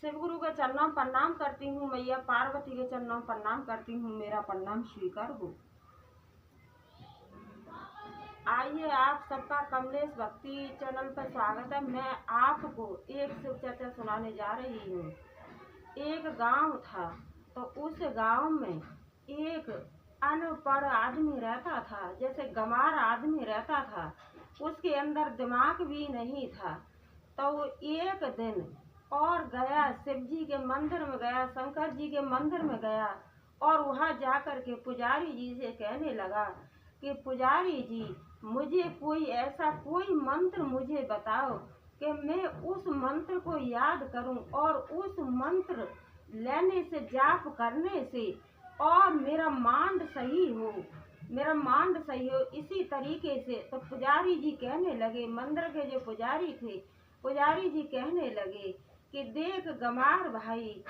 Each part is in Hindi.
शिव गुरु के चरणों प्रणाम करती हूँ, मैया पार्वती के चरणों प्रणाम करती हूँ, मेरा प्रणाम स्वीकार हो। आइए, आप सबका कमलेश भक्ति चैनल पर स्वागत है। मैं आपको एक शिव चर्चा सुनाने जा रही हूँ। एक गांव था, तो उस गांव में एक अनपढ़ आदमी रहता था, जैसे गंवार आदमी रहता था। उसके अंदर दिमाग भी नहीं था। तो वो एक दिन और गया, शिव जी के मंदिर में गया, शंकर जी के मंदिर में गया, और वहाँ जाकर के पुजारी जी से कहने लगा कि पुजारी जी, मुझे कोई ऐसा कोई मंत्र मुझे बताओ कि मैं उस मंत्र को याद करूं और उस मंत्र लेने से, जाप करने से, और मेरा मांड सही हो, मेरा मांड सही हो। इसी तरीके से तो पुजारी जी कहने लगे, मंदिर के जो पुजारी थे, पुजारी जी कहने लगे कि देख गंवार भाई,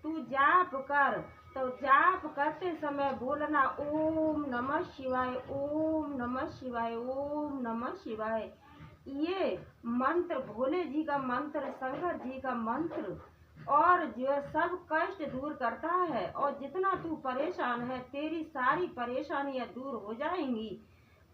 तू जाप कर। तो जाप करते समय बोलना ओम नमः शिवाय, ओम नमः शिवाय, ओम नमः शिवाय। ये मंत्र भोले जी का मंत्र, शंकर जी का मंत्र, और जो सब कष्ट दूर करता है। और जितना तू परेशान है, तेरी सारी परेशानियां दूर हो जाएंगी।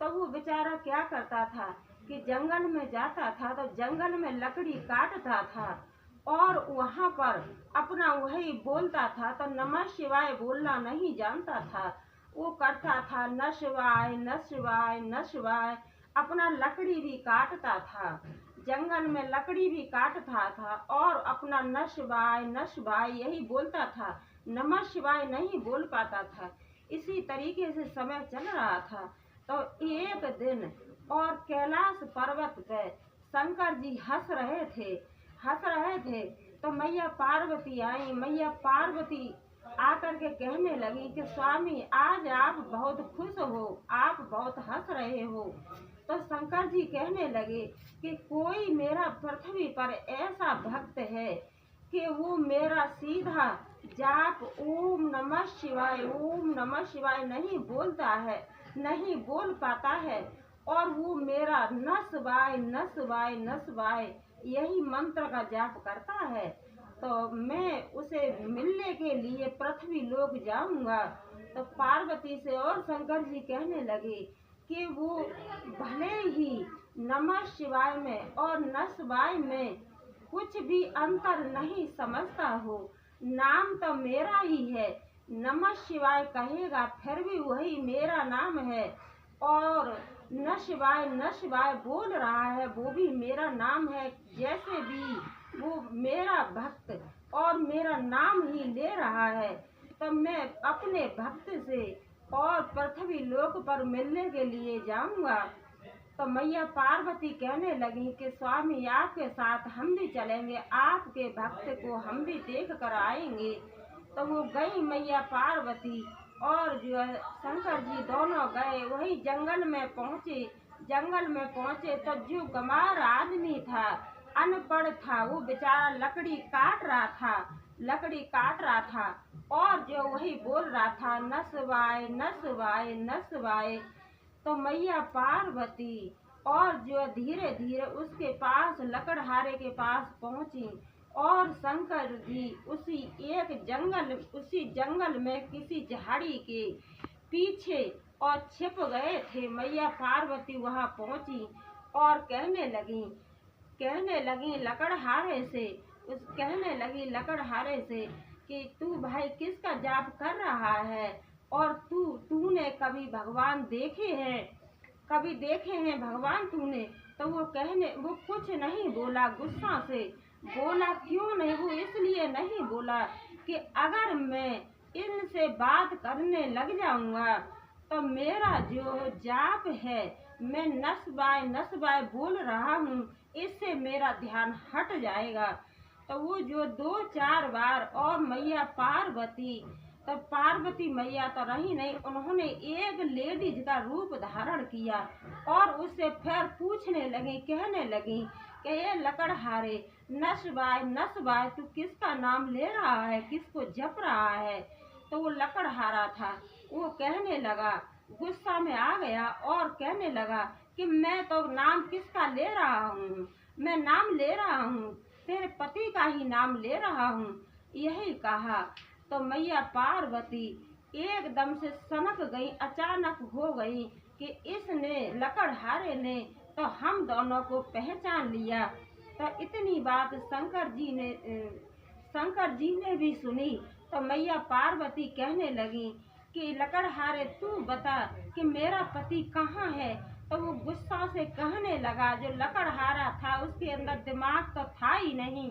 तो वो बेचारा क्या करता था कि जंगल में जाता था, तो जंगल में लकड़ी काटता था और वहाँ पर अपना वही बोलता था। तो नमः शिवाय बोलना नहीं जानता था। वो करता था न शिवाय न शिवाय न शिवाय। अपना लकड़ी भी काटता था, जंगल में लकड़ी भी काटता था, और अपना न शिवाय यही बोलता था, नमः शिवाय नहीं बोल पाता था। इसी तरीके से समय चल रहा था। तो एक दिन और कैलाश पर्वत पे शंकर जी हंस रहे थे। तो मैया पार्वती आई। मैया पार्वती आकर के कहने लगी कि स्वामी, आज आप बहुत खुश हो, आप बहुत हंस रहे हो। तो शंकर जी कहने लगे कि कोई मेरा पृथ्वी पर ऐसा भक्त है कि वो मेरा सीधा जाप ओम नमः शिवाय नहीं बोलता है, नहीं बोल पाता है, और वो मेरा नस्वाय यही मंत्र का जाप करता है। तो मैं उसे मिलने के लिए पृथ्वी लोक जाऊंगा। तो पार्वती से और शंकर जी कहने लगे कि वो भले ही नमः शिवाय में और नस्वाय में कुछ भी अंतर नहीं समझता हो, नाम तो मेरा ही है। नमः शिवाय कहेगा फिर भी वही मेरा नाम है, और न शिवाय बोल रहा है, वो भी मेरा नाम है। जैसे भी वो मेरा भक्त और मेरा नाम ही ले रहा है। तो मैं अपने भक्त से और पृथ्वी लोक पर मिलने के लिए जाऊंगा। तो मैया पार्वती कहने लगी कि स्वामी, आपके साथ हम भी चलेंगे, आपके भक्त को हम भी देख कर आएंगे। तो वो गई मैया पार्वती और जो है शंकर जी दोनों गए। वही जंगल में पहुँचे तो जो गंवार आदमी था, अनपढ़ था, वो बेचारा लकड़ी काट रहा था, और जो वही बोल रहा था नस्वाय। तो मैया पार्वती और जो धीरे धीरे उसके पास, लकड़हारे के पास पहुंची, और शंकर जी उसी जंगल में किसी झाड़ी के पीछे और छिप गए थे। मैया पार्वती वहां पहुंची और कहने लगी लकड़हारे से कि तू भाई किसका जाप कर रहा है, और तूने कभी भगवान देखे हैं भगवान तूने? तो वो कुछ नहीं बोला, गुस्सा से बोला। क्यों नहीं? वो इसलिए नहीं बोला कि अगर मैं इनसे बात करने लग जाऊंगा तो मेरा जो जाप है, मैं नस्वाय बोल रहा हूँ, इससे मेरा ध्यान हट जाएगा। तो वो जो 2-4 बार और मैया पार्वती, तो पार्वती मैया तो रही नहीं, उन्होंने एक लेडीज का रूप धारण किया और उससे फिर पूछने लगी, कहने लगी कि ये लकड़हारे, नस्वाय तू किसका नाम ले रहा है, किसको जप रहा है? तो वो लकड़हारा था, वो कहने लगा, गुस्सा में आ गया और कहने लगा कि मैं तो नाम किसका ले रहा हूँ, मैं नाम ले रहा हूँ, तेरे पति का ही नाम ले रहा हूँ। यही कहा तो मैया पार्वती एकदम से सनक गई, अचानक हो गई कि इसने लकड़हारे ने तो हम दोनों को पहचान लिया। तो इतनी बात शंकर जी ने भी सुनी। तो मैया पार्वती कहने लगी कि लकड़हारे तू बता कि मेरा पति कहाँ है। तो वो गुस्सा से कहने लगा, जो लकड़हारा था उसके अंदर दिमाग तो था ही नहीं,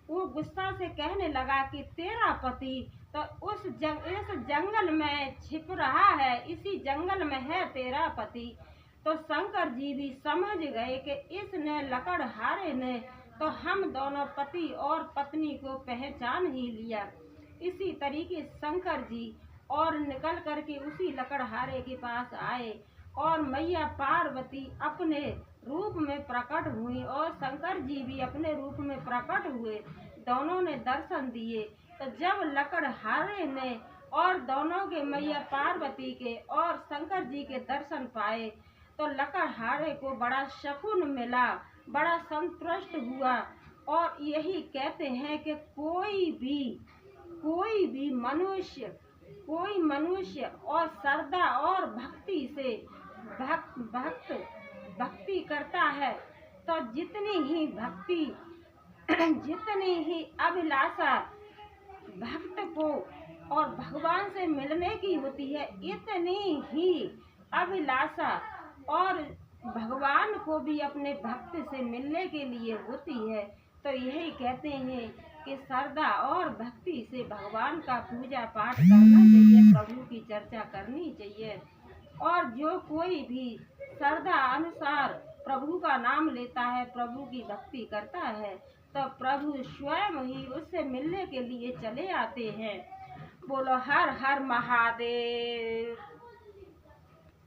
वो गुस्सा से कहने लगा कि तेरा पति तो इस जंगल में छिप रहा है, इसी जंगल में है तेरा पति। तो शंकर जी भी समझ गए कि इसने लकड़हारे ने तो हम दोनों पति और पत्नी को पहचान ही लिया। इसी तरीके शंकर जी और निकल करके उसी लकड़हारे के पास आए और मैया पार्वती अपने रूप में प्रकट हुई और शंकर जी भी अपने रूप में प्रकट हुए। दोनों ने दर्शन दिए। तो जब लकड़हारे ने और दोनों के मैया पार्वती के और शंकर जी के दर्शन पाए तो लकड़हारे को बड़ा शकुन मिला, बड़ा संतुष्ट हुआ। और यही कहते हैं कि कोई मनुष्य और श्रद्धा और भक्ति से भक्ति करता है तो जितनी ही अभिलाषा भक्त को और भगवान से मिलने की होती है, इतनी ही अभिलाषा और भगवान को भी अपने भक्त से मिलने के लिए होती है। तो यही कहते हैं कि श्रद्धा और भक्ति से भगवान का पूजा पाठ करना चाहिए, प्रभु की चर्चा करनी चाहिए। और जो कोई भी श्रद्धा अनुसार प्रभु का नाम लेता है, प्रभु की भक्ति करता है, तो प्रभु स्वयं ही उससे मिलने के लिए चले आते हैं। बोलो हर हर महादेव।